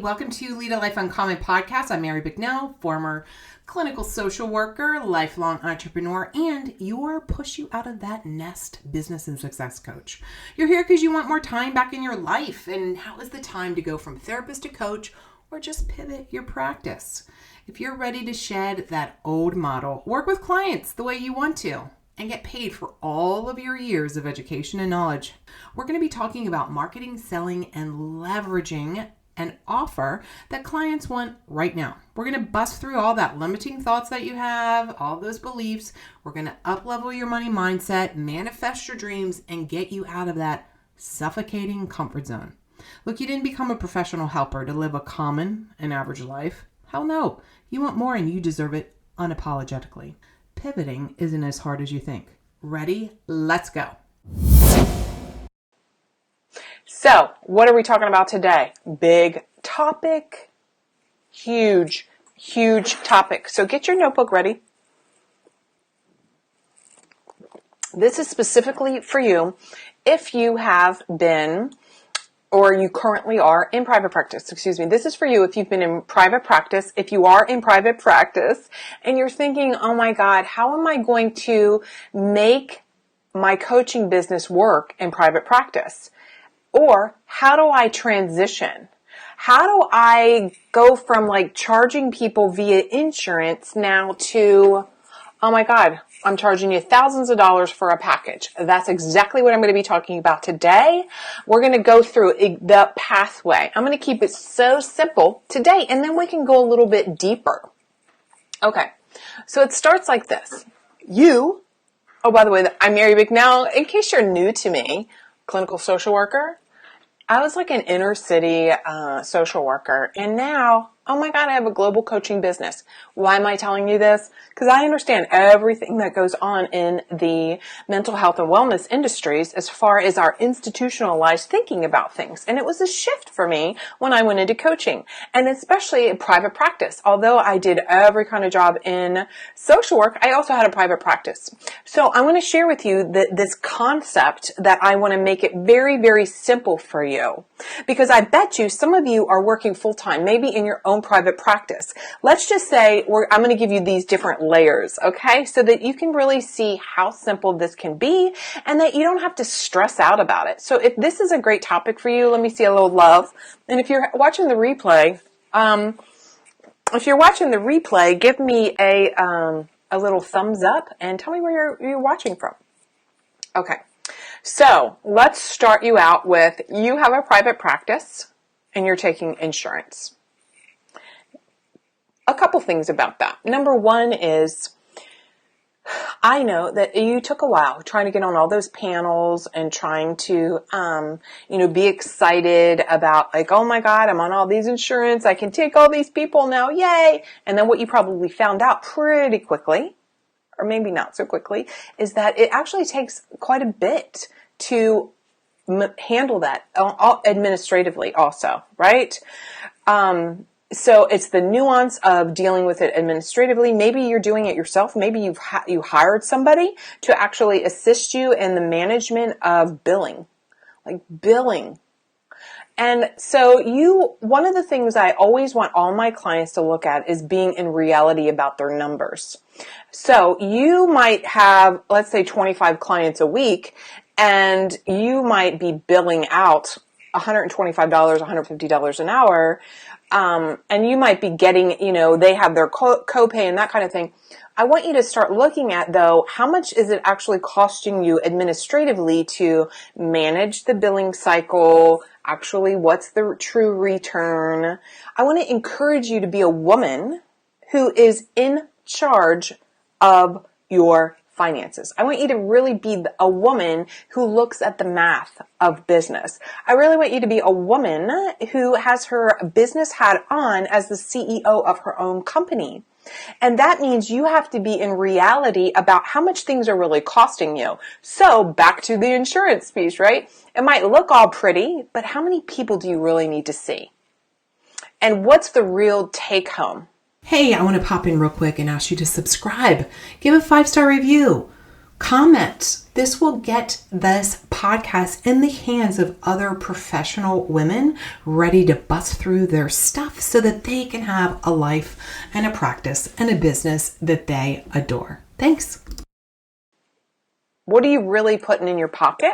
welcome to Lead a Life Uncommon podcast. I'm Mary Bicknell, former clinical social worker, lifelong entrepreneur, and your push you out of that nest business and success coach. You're here because you want more time back in your life, and how is the time to go from therapist to coach or just pivot your practice? If you're ready to shed that old model, work with clients the way you want to, and get paid for all of your years of education and knowledge, we're going to be talking about marketing, selling, and leveraging an offer that clients want right now. We're going to bust through all that limiting thoughts that you have, all those beliefs. We're going to up-level your money mindset, manifest your dreams, and get you out of that suffocating comfort zone. Look, you didn't become a professional helper to live a common and average life. Hell no. You want more and you deserve it unapologetically. Pivoting isn't as hard as you think. Ready? Let's go. So, what are we talking about today? Big topic, huge topic. So get your notebook ready. This is specifically for you if you have been or you currently are in private practice. This is for you if you've been in private practice, if you are in private practice and you're thinking, oh my God, how am I going to make my coaching business work in private practice? Or how do I transition? How do I go from like charging people via insurance now to, oh my God, I'm charging you thousands of dollars for a package. That's exactly what I'm going to be talking about today. We're going to go through the pathway. I'm going to keep it so simple today, and then we can go a little bit deeper. Okay, so it starts like this. Oh, by the way, I'm Mary Bicknell. In case you're new to me, clinical social worker. I was like an inner city social worker, and now, oh my God, I have a global coaching business. Why am I telling you this? Because I understand everything that goes on in the mental health and wellness industries as far as our institutionalized thinking about things. And it was a shift for me when I went into coaching, and especially in private practice. Although I did every kind of job in social work, I also had a private practice. So I want to share with you this concept that I want to make it very, very simple for you. Because I bet you some of you are working full-time, maybe in your own private practice. Let's just say I'm going to give you these different layers, okay? So that you can really see how simple this can be and that you don't have to stress out about it. So if this is a great topic for you, let me see a little love. And if you're watching the replay, give me a little thumbs up and tell me where you're watching from. Okay. So let's start you out with, you have a private practice and you're taking insurance. A couple things about that. Number one is, I know that you took a while trying to get on all those panels and trying to, be excited about like, oh my God, I'm on all these insurance. I can take all these people now. Yay. And then what you probably found out pretty quickly, or maybe not so quickly, is that it actually takes quite a bit to handle that administratively also, right? So it's the nuance of dealing with it administratively. Maybe you're doing it yourself. Maybe you hired somebody to actually assist you in the management of billing. And so one of the things I always want all my clients to look at is being in reality about their numbers. So you might have, let's say 25 clients a week, and you might be billing out $125, $150 an hour. And you might be getting, they have their copay and that kind of thing. I want you to start looking at, though, how much is it actually costing you administratively to manage the billing cycle? Actually, what's the true return? I want to encourage you to be a woman who is in charge of your finances. I want you to really be a woman who looks at the math of business. I really want you to be a woman who has her business hat on as the CEO of her own company. And that means you have to be in reality about how much things are really costing you. So back to the insurance piece, right? It might look all pretty, but how many people do you really need to see? And what's the real take home? Hey, I want to pop in real quick and ask you to subscribe. Give a 5-star review. Comment. This will get this podcast in the hands of other professional women ready to bust through their stuff so that they can have a life and a practice and a business that they adore. Thanks. What are you really putting in your pocket?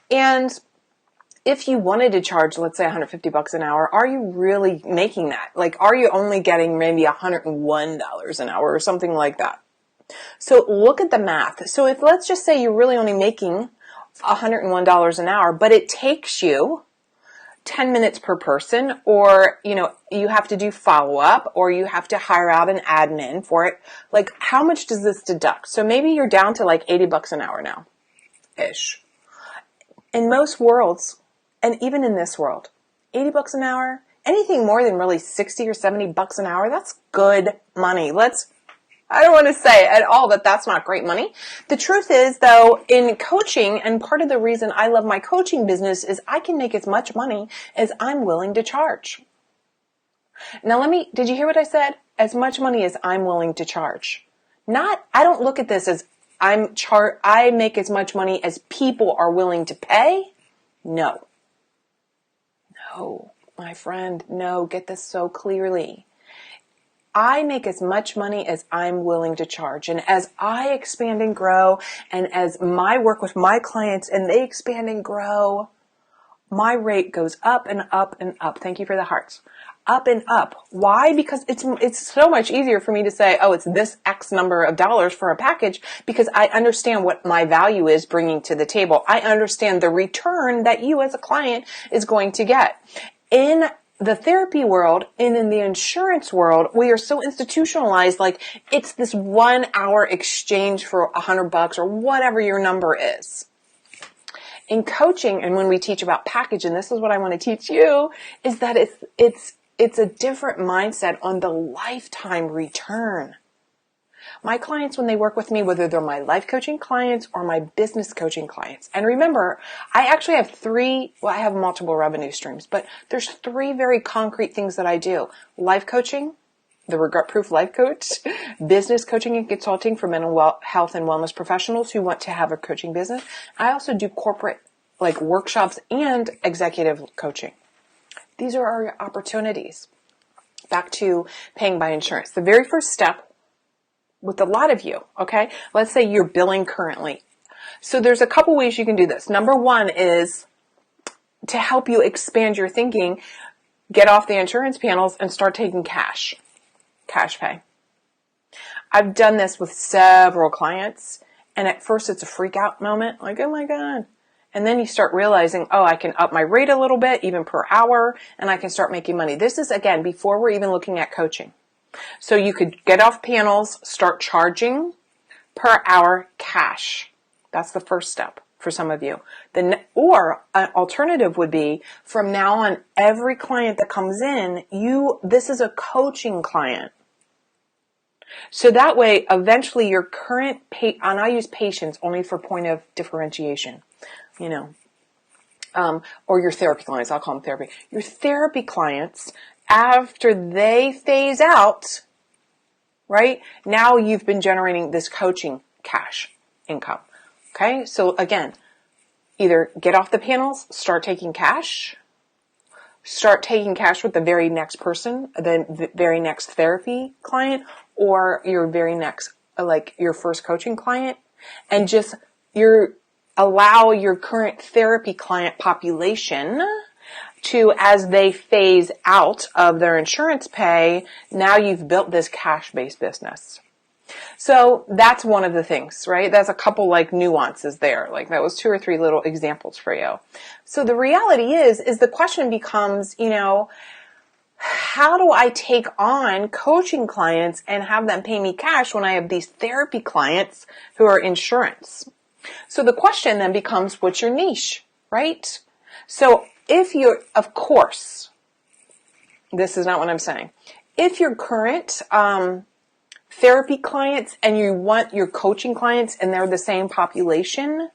And if you wanted to charge, let's say $150 an hour, are you really making that? Like, are you only getting maybe $101 an hour or something like that? So look at the math. So if, let's just say you're really only making $101 an hour, but it takes you 10 minutes per person, or, you have to do follow-up, or you have to hire out an admin for it. Like, how much does this deduct? So maybe you're down to like $80 an hour now, ish. In most worlds, and even in this world, $80 an hour, anything more than really 60 or $70 an hour, that's good money. I don't want to say at all that that's not great money. The truth is, though, in coaching, and part of the reason I love my coaching business is I can make as much money as I'm willing to charge. Now did you hear what I said? As much money as I'm willing to charge. I don't look at this as I make as much money as people are willing to pay. No, my friend, no, get this so clearly. I make as much money as I'm willing to charge. And as I expand and grow, and as my work with my clients and they expand and grow, my rate goes up and up and up. Thank you for the hearts. Up and up. Why? Because it's so much easier for me to say, oh, it's this X number of dollars for a package, because I understand what my value is bringing to the table. I understand the return that you as a client is going to get. In the therapy world and in the insurance world, we are so institutionalized, like it's this 1 hour exchange for $100 or whatever your number is. In coaching, and when we teach about package, and this is what I want to teach you, is that it's a different mindset on the lifetime return. My clients, when they work with me, whether they're my life coaching clients or my business coaching clients, and remember, I actually have I have multiple revenue streams, but there's 3 very concrete things that I do. Life coaching, the regret-proof life coach, business coaching and consulting for mental health and wellness professionals who want to have a coaching business. I also do corporate workshops and executive coaching. These are our opportunities. Back to paying by insurance. The very first step with a lot of you, okay? Let's say you're billing currently. So there's a couple ways you can do this. Number 1 is to help you expand your thinking, get off the insurance panels and start taking cash pay. I've done this with several clients, and at first it's a freak out moment, like, oh my God. And then you start realizing, oh, I can up my rate a little bit, even per hour, and I can start making money. This is, again, before we're even looking at coaching. So you could get off panels, start charging per hour cash. That's the first step for some of you. Or an alternative would be, from now on, every client that comes in, this is a coaching client. So that way, eventually your current and I use patients only for point of differentiation, or your therapy clients. I'll call them therapy. Your therapy clients, after they phase out, right? Now you've been generating this coaching cash income. Okay. So again, either get off the panels, start taking cash with the very next person, the very next therapy client, or your very next, your first coaching client, and just allow your current therapy client population to, as they phase out of their insurance pay, now you've built this cash-based business. So that's one of the things, right? That's a couple nuances there. That was 2 or 3 little examples for you. So the reality is the question becomes, how do I take on coaching clients and have them pay me cash when I have these therapy clients who are insurance? So the question then becomes, what's your niche, right? So of course, this is not what I'm saying. If your current therapy clients and you want your coaching clients and they're the same population,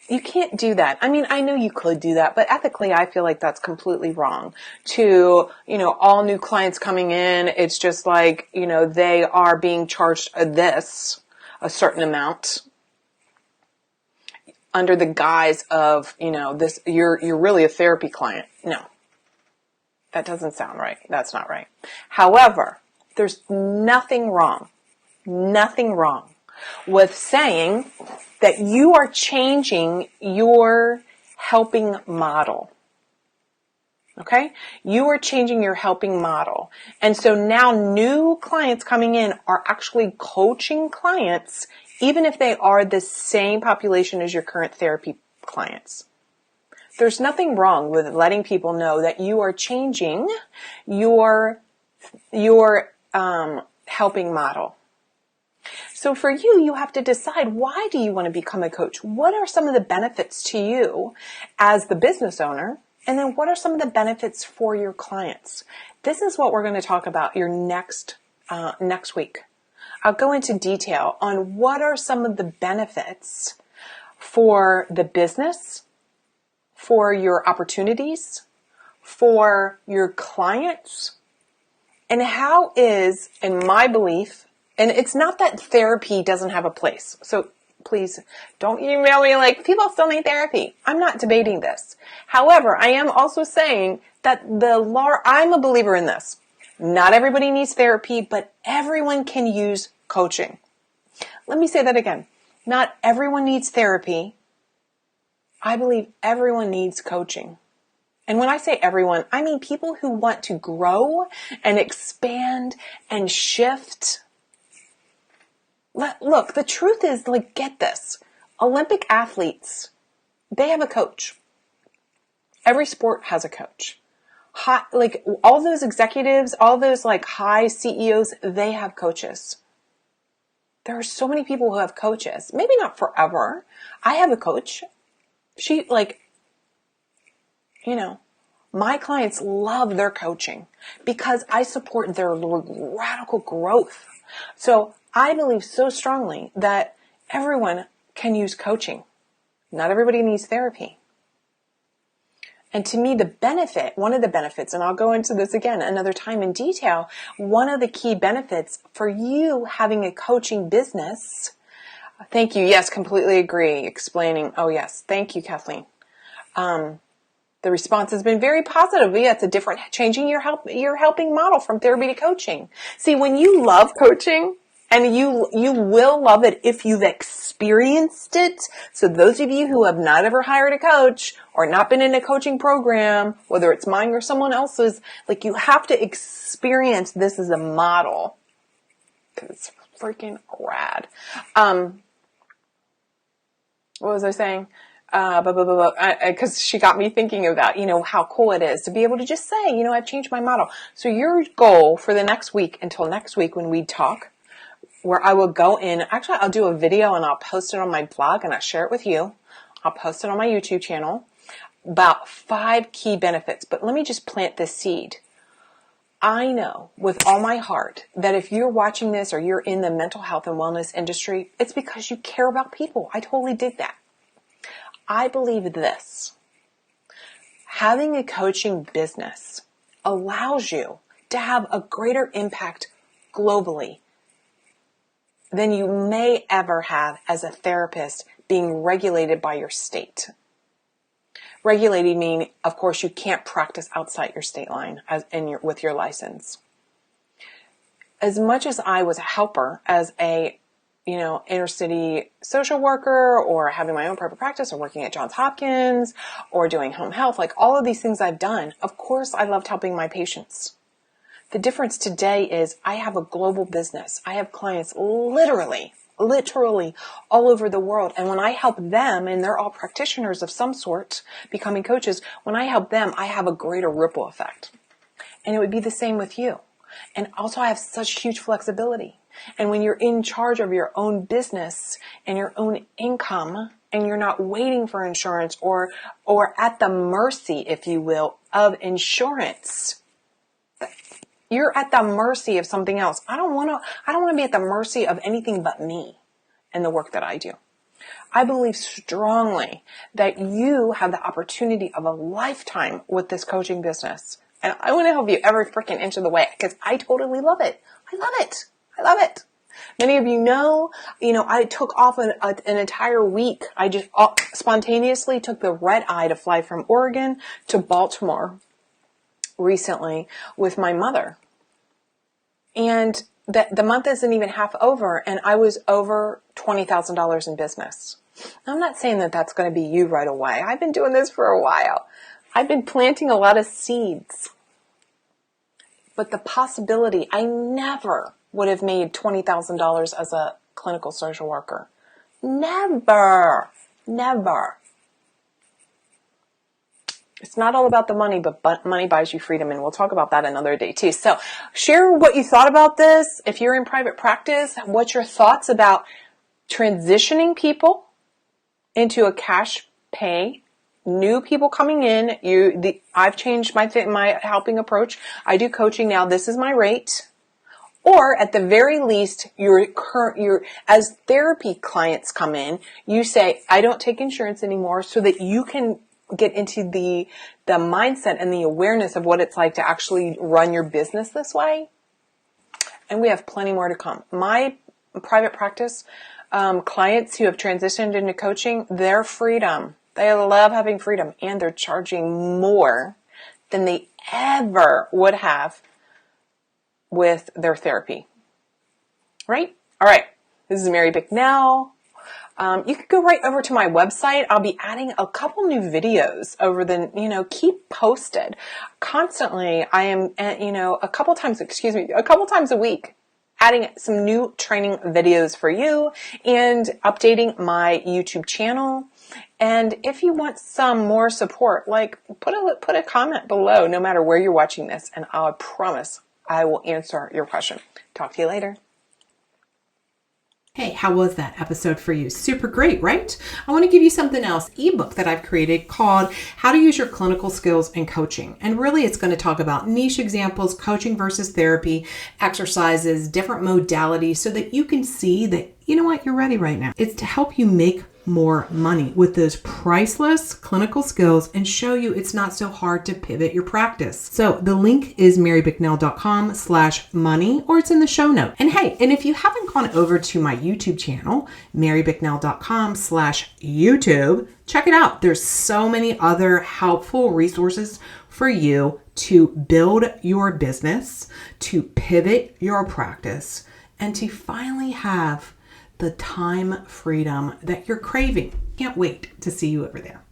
you can't do that. I mean, I know you could do that, but ethically, I feel like that's completely wrong. To, all new clients coming in, it's just they are being charged a certain amount. under the guise of, this, you're really a therapy client. No, that doesn't sound right. That's not right. However, there's nothing wrong with saying that you are changing your helping model. Okay? You are changing your helping model. And so now new clients coming in are actually coaching clients, even if they are the same population as your current therapy clients. There's nothing wrong with letting people know that you are changing your helping model. So for you, you have to decide, why do you want to become a coach? What are some of the benefits to you as the business owner? And then what are some of the benefits for your clients? This is what we're going to talk about your next week. I'll go into detail on what are some of the benefits for the business, for your opportunities, for your clients, and how is, in my belief, and it's not that therapy doesn't have a place. So please don't email me like, people still need therapy. I'm not debating this. However, I am also saying that I'm a believer in this. Not everybody needs therapy, but everyone can use coaching. Let me say that again. Not everyone needs therapy. I believe everyone needs coaching. And when I say everyone, I mean people who want to grow and expand and shift. Look, the truth is, get this. Olympic athletes, they have a coach. Every sport has a coach. All those executives, all those high CEOs, they have coaches. There are so many people who have coaches. Maybe not forever. I have a coach. She, my clients love their coaching because I support their radical growth. So I believe so strongly that everyone can use coaching. Not everybody needs therapy. And to me, one of the benefits, and I'll go into this again another time in detail, one of the key benefits for you having a coaching business. Thank you. Yes, completely agree. Explaining. Oh, yes. Thank you, Kathleen. The response has been very positive. Yeah, it's a different, changing your helping model from therapy to coaching. See, when you love coaching, and you will love it if you've experienced it. So those of you who have not ever hired a coach or not been in a coaching program, whether it's mine or someone else's, you have to experience this as a model. Because it's freaking rad. What was I saying? Because she got me thinking about, how cool it is to be able to just say, I've changed my model. So your goal for the next week, until next week when we talk, where I will go in, actually I'll do a video and I'll post it on my blog and I'll share it with you. I'll post it on my YouTube channel about 5 key benefits. But let me just plant this seed. I know with all my heart that if you're watching this or you're in the mental health and wellness industry, it's because you care about people. I totally dig that. I believe this. Having a coaching business allows you to have a greater impact globally than you may ever have as a therapist being regulated by your state. Regulated meaning, of course, you can't practice outside your state line with your license. As much as I was a helper as a, inner city social worker or having my own private practice or working at Johns Hopkins or doing home health, all of these things I've done, of course, I loved helping my patients. The difference today is I have a global business. I have clients literally all over the world. And when I help them, and they're all practitioners of some sort, becoming coaches, when I help them, I have a greater ripple effect. And it would be the same with you. And also I have such huge flexibility. And when you're in charge of your own business and your own income, and you're not waiting for insurance or at the mercy, if you will, of insurance, you're at the mercy of something else. I don't want to be at the mercy of anything but me and the work that I do. I believe strongly that you have the opportunity of a lifetime with this coaching business. And I want to help you every freaking inch of the way because I totally love it. I love it. Many of you know, I took off an entire week. I just spontaneously took the red eye to fly from Oregon to Baltimore recently with my mother. And the month isn't even half over, and I was over $20,000 in business. I'm not saying that that's going to be you right away. I've been doing this for a while. I've been planting a lot of seeds. But the possibility, I never would have made $20,000 as a clinical social worker. Never. It's not all about the money, but money buys you freedom, and we'll talk about that another day too. So share what you thought about this. If you're in private practice, what's your thoughts about transitioning people into a cash pay? New people coming in, I've changed my helping approach. I do coaching now. This is my rate. Or at the very least, as therapy clients come in, you say, I don't take insurance anymore, so that you can get into the mindset and the awareness of what it's like to actually run your business this way. And we have plenty more to come. My private practice clients who have transitioned into coaching, their freedom. They love having freedom, and they're charging more than they ever would have with their therapy. Right? All right. This is Mary Bicknell. You could go right over to my website. I'll be adding a couple new videos over keep posted. Constantly, I am, a couple times a week, adding some new training videos for you and updating my YouTube channel. And if you want some more support, put a comment below, no matter where you're watching this, and I promise I will answer your question. Talk to you later. Hey, how was that episode for you? Super great, right? I want to give you something else, ebook that I've created called How to Use Your Clinical Skills in Coaching. And really it's going to talk about niche examples, coaching versus therapy, exercises, different modalities, so that you can see that, you know what, you're ready right now. It's to help you make more money with those priceless clinical skills and show you it's not so hard to pivot your practice. So the link is marybicknell.com/money, or it's in the show note. And hey, and if you haven't gone over to my YouTube channel, marybicknell.com/YouTube, check it out. There's so many other helpful resources for you to build your business, to pivot your practice, and to finally have the time freedom that you're craving. Can't wait to see you over there.